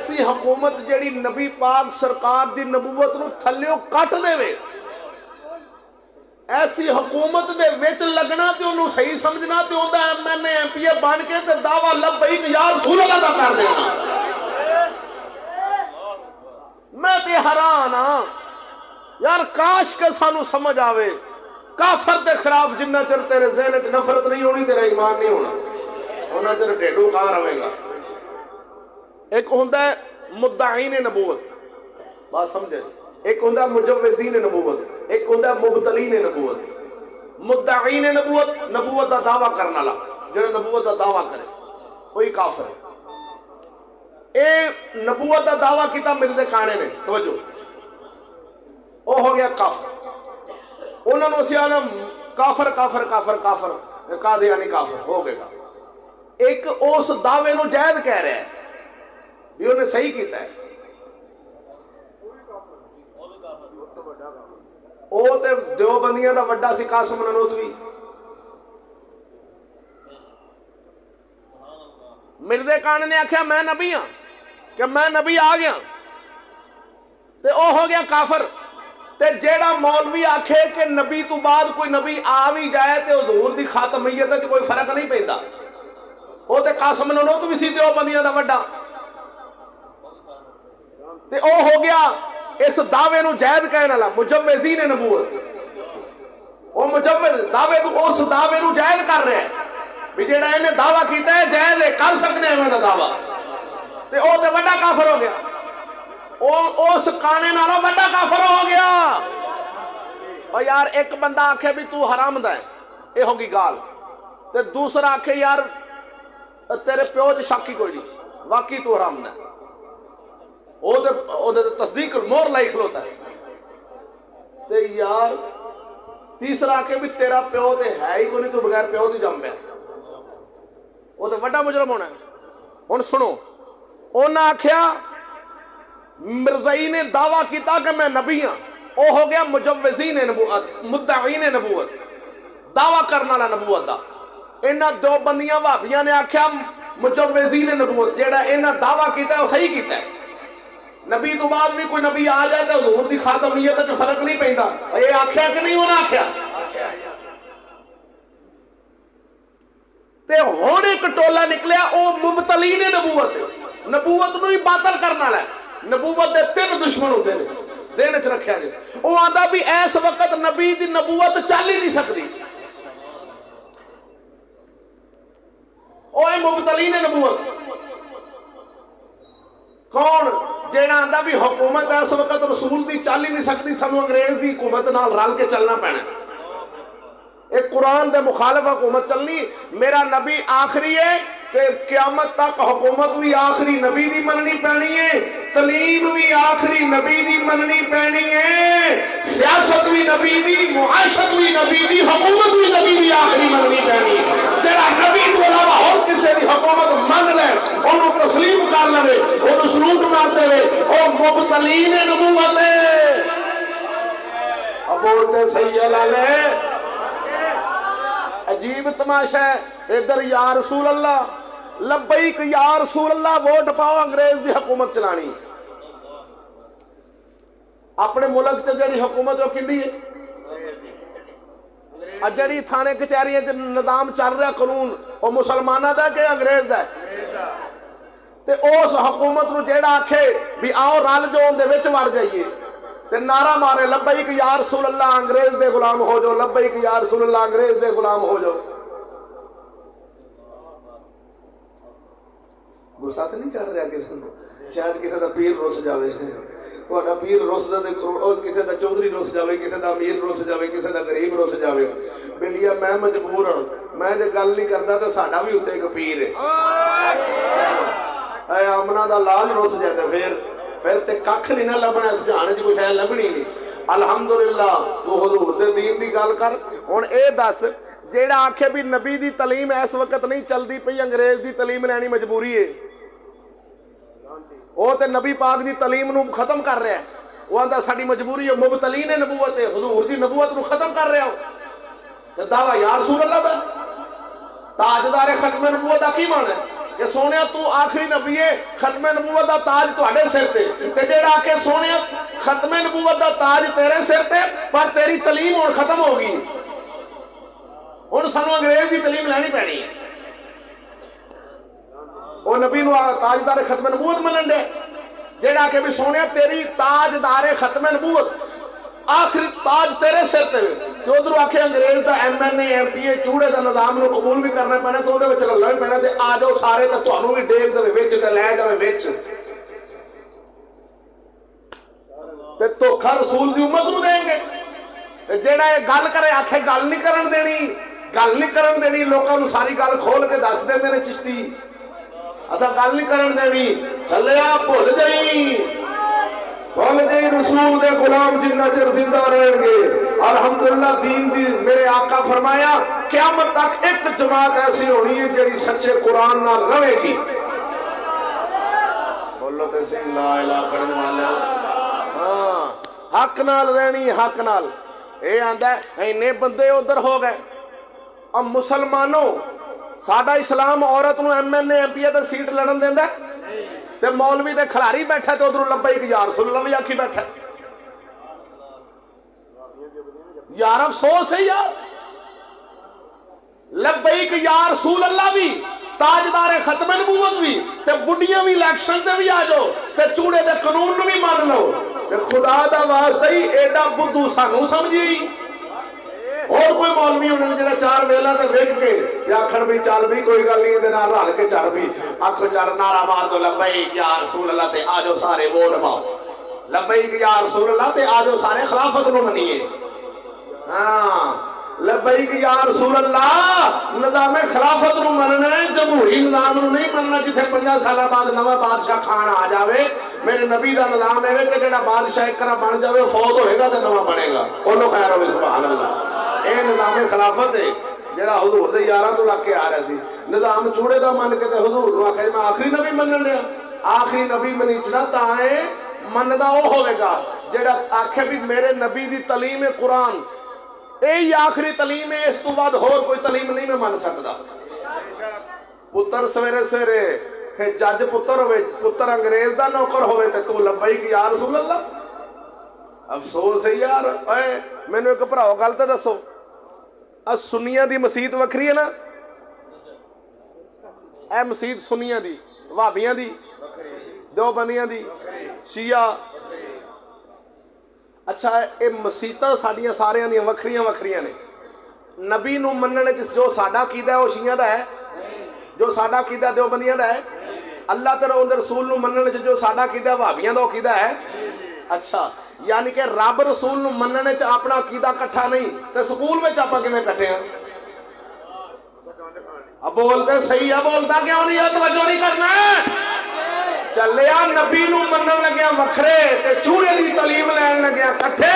ऐसी हुकूमत जिहड़ी नबी पाक सरकार दी नबूवत नूं थल्लियों कट देवे, ऐसी हुकूमत दे विच लगना ते उन्होंने सही समझना ते उहदा MNA MPA बन के ते दावा लब्बैक या रसूल अल्लाह दा कर देना। मैं ते हैरान हाँ यार, काश के सानू समझ आवे काफर के खिलाफ जिन्ना चਿਰ तेरे ज़हन च नफरत नहीं होनी तेरा ईमान नहीं होना, उन्ना चਿਰ ढेडू कहाँ रवेगा। एक होंदा मुद्दाईन नबूवत, बात समझे, एक होंदा मुजव्विज़ीन नबूवत, एक होंदा मुबतलीन नबूवत। मुद्दाईन नबूवत नबूवत का दावा करने वाला, जो नबूवत का दावा करे वही काफिर है। ए नबूवत का दावा किया मिर्ज़े काने ने, तवज्जो, वो हो गया काफिर। उन्होंने उसी आलम काफिर काफिर काफिर काफिर कादियानी काफिर हो गया। एक उस दावे नूं जायज़ कह रहा है भी उन्हें सही किया है, वो ते देवबंदियां दा वड्डा सी कासिम ननोतवी। मिर्ज़े कान ने आख्या मैं नबी हाँ, कि मैं नबी आ गया, ते ओ हो गया काफिर। ते जेड़ा मौलवी आखे कि नबी तो बाद कोई नबी आ भी जाए तो हुजूर दी खातमियत च कोई फर्क नहीं पैंदा, वो ते कासिम ननोतवी सी देवबंदियां दा वड्डा। ते ओ हो गया इस दावे नूं जायज़ कहने वाला मुजव्विज़ीन नबूवत। वो मुजव्विज़ दावे को उस दावे नूं जायज़ कर रहा है भी जेड़ा इन्हें दावा किया है जायज़ है, कर सकते हैं इवें दा दावा, ते ओ ते वड्डा काफिर हो गया। उस काने नालों वड्डा काफिर हो गया। और यार एक बंदा आखे भी तू हराम दा है, ये होगी गाल, ते दूसरा आखे यार तेरे प्यो च शक ही कोई नहीं, वाकई तू हराम दा है, ओदे तस्दीक मोहर लाई खलोता है। ते यार तीसरा आखे भी तेरा प्यो ते है ही कोई नहीं, तू बगैर प्यो तो जम पाया, वो तो वड्डा मुजरम होना है। हुण सुनो, उन्हें आख्या मिर्ज़ई ने दावा किया कि मैं नबी हाँ, वो हो गया मुजव्विज़ीन नबूवत, मुद्दाईन नबूवत, दावा करने वाला नबूवत का। इन्हां दो बंदियां भाबियां ने आख्या मुजव्विज़ीन नबूवत, जेड़ा इन्हां दावा किया वो सही किया है, नबी तो बाद भी कोई नबी आ जाए तो हुजूर दी खातमियत च फर्क नहीं पैंदा। ये आख्या कि नहीं, उन्हें आख्या। ते हुण एक टोला निकलिया वो मुबतलीन नबूवत, नबूवत नूं ही बातल करने वाला है। नबूवत दे तीन दुश्मन होते हैं, देने च रखा जी। वो आंदा भी इस वक्त नबी दी नबूवत चल ही नहीं सकती, ओए मुबतलीन नबूवत। कौन जेड़ा आंदा भी हुकूमत इस वक्त रसूल दी चल ही नहीं सकती, सानू अंग्रेज दी हुकूमत नाल रल के चलना पैना, एक कुरान दे मुखालिफ हुकूमत चलनी। मेरा नबी आखिरी है ते क़यामत तक हुकूमत भी आखिरी नबी दी मननी पैनी है, तलीम भी आखिरी नबी दी मननी पैनी है, सियासत भी नबी दी, मुआशत भी नबी दी, हुकूमत भी नबी दी आखिरी मननी पैनी है। जेड़ा नबी तो अलावा और किसी की हुकूमत मन ले, उन्होंने तस्लीम कर ले, उन्होंने सलूट मार दे, वो मुबतलीन नबूवत है। अब बोलते सही है। अजीब तमाशा है, इधर या रसूल अल्लाह लब्बैक या रसूल अल्लाह, वोट पाओ अंग्रेज की हुकूमत चलानी। अपने मुल्क च जी हुकूमत वो किंदी है, जी थाने कचहरियों च निजाम चल रहा कानून, वो मुसलमाना का कि अंग्रेज का? ते उस हुकूमत नूं जेड़ा आखे भी आओ रल जो उहदे विच वड़ जाइए ते नारा मारे लब्बैक या रसूल अल्लाह, अंग्रेज दे गुलाम हो जाओ, लब्बैक या रसूल अल्लाह, अंग्रेज दे गुलाम हो जाओ। गुस्सा तो नहीं चल रहा किसी को? शायद किसी का पीर रुस जाए, तो पीर रुसदा किसी का चौधरी रुस जाए, किसी का अमीर रुस जाए, किसी का गरीब रुस जाए। बेलिया मैं मजबूर हाँ, मैं जो गल नहीं करता तो साडा भी उत्ते एक पीर है। अमना का लाल रुस जाए फिर ते कख नहीं ना लभना, इस जहान च कुछ है लभनी नहीं। अलहमदुलिल्लाह तू हुजूर दे दीन की गल कर। हुण ये दस, जेड़ा आखे भी नबी की तलीम इस वक्त नहीं चलती पई, अंग्रेज की तलीम लैनी मजबूरी है, वो तो नबी पाक की तलीम नूं खत्म कर रहा है। वो आंदा साडी मजबूरी है, मुबतलीन नबूवत है, हुजूर की नबूवत नूं खत्म कर रहा हो। तो दावा या रसूल अल्लाह दा, ताजदार खत्म नबूवत दा की मान है? कि सोने तू आखिरी नबी है, खत्मे नबूवत का ताज तुहाडे सिर ते, ते जेड़ा आके सोने खत्मे नबूवत का ताज तेरे सिर ते, पर तेरी तलीम हुण खत्म हो गई, हुण सानू अंग्रेज की तलीम लैनी पैनी है। वो नबी नूं ताजदारे खत्मे नबूवत मनन दे, जेड़ा आके भी सोने तेरी ताजदारे खत्मे नबूवत आखिरी ताज तेरे सिर ते, जो उधरों आखे अंग्रेज का MNA MPA चूड़े का निजाम को कबूल भी करना पैना, तो उहदे विच रलना भी पैना, ते आ जाओ सारे ते तुहानू भी डेग दे विच ते लै जावे विच, ते धोखा रसूल दी उम्मत नूं देंगे। ते जेड़ा ये गल करे आखे गल नहीं करन देनी, गल नहीं करन देनी, लोकां नूं सारी गल खोल के दस देंदे ने चिश्ती, असा गल नहीं करन देनी, चलिया भुल जाई, भुल जाई रसूल दे गुलाम जिन्ना चिर जिंदा रहेंगे। अल्हम्दुलिल्लाह दीन दी मेरे आका फरमाया क़यामत तक एक जमात ऐसी होनी है जिहड़ी सच्चे कुरान नाल रहेगी। बोलो ते सही ला इलाहा पढ़न वाले, हाँ हक नाल रहनी, हक नाल। ये आंदा इन्ने बंदे उधर हो गए, अब मुसलमानों साडा इस्लाम औरत नूं MNA MPA ते सीट लड़न देंदा, ते मौलवी ते खिलाड़ी बैठा, ते उधरों लब्बैक या रसूलल्लाह भी आखी बैठा। यार अफसोस है यार, लब्बैक या रसूलल्लाह भी, ताजदारे खत्मे नबूवत भी, ते बुढ़ियां भी इलेक्शन से भी आ जाओ, ते चूड़े दे कानून भी मान लो, ते खुदा दा वास्ता ही एडा बुद्धू सानू समझी। और कोई मौलवी उन्होंने जो चार वेला तो वेख के आखन भी चल भी कोई गल नहीं, रल के चल भी आखो चल नारा मार दो लब्बैक या रसूल अल्लाह, ते आ जाओ सारे वोट पाओ, लब्बैक या रसूल अल्लाह, ते आ जाओ सारे खिलाफत नूं मनीए। हाँ लब्बैक या रसूल अल्लाह, निज़ाम खिलाफत नूं मनना है, जमहूरी निज़ाम नूं नहीं मनना जिथे 50 साल बाद नवा बादशाह खान आ जाए। मेरे नबी का निज़ाम है कि जेड़ा बादशाह एक बार बन जाए फौत होएगा तो नवा बनेगा। बोलो खैर हो सुभान अल्लाह। यह निज़ाम खिलाफत है जेड़ा हजूर दे यारां तो लग के आ रहा सी। निज़ाम चूड़े का मन के हजूर नूं आखे मैं आखिरी नबी मनन दिया, आखिरी नबी मनीचना तां मनदा वो होवेगा जेड़ा आखे भी मेरे नबी की तलीम है कुरान, यही आखिरी तलीम है, इस तो बाद होर कोई तलीम नहीं मैं मन सकता। पुत्र सवेरे सवेरे जज पुत्र होवे, पुत्र अंग्रेज का नौकर होवे, ते तू लब्बैक या रसूल अल्लाह। अफसोस है यार। मैनू एक भराओ गल तो दसो, सुन्नियां दी मसीत वखरी है ना, ए मसीत सुन्नियां दी, वहाबियां दी, देवबंदियां दी, शिया, अच्छा ये मसीतां साडियां सारियां दी वखरियां वखरियां ने। नबी नूं मनण च जो साडा कीदा है वो शिया दा है, जो साडा कीदा देवबंदियां दा है। अल्लाह ते उहदे रसूल नूं मनण च जो साडा कीदा वहाबियां दा वो कीदा है। अच्छा यानी कि रब रसूल नूं मनण च अपना कीदा कट्ठा नहीं, ते स्कूल में आपां किवें कट्ठे हैं? अब बोलते सही है, बोलता क्यों नहीं है? तवज्जो नहीं करना। चलिया नबी नूं मनण लग्या वखरे, ते चूड़े दी तलीम लैण लग्या कट्ठे।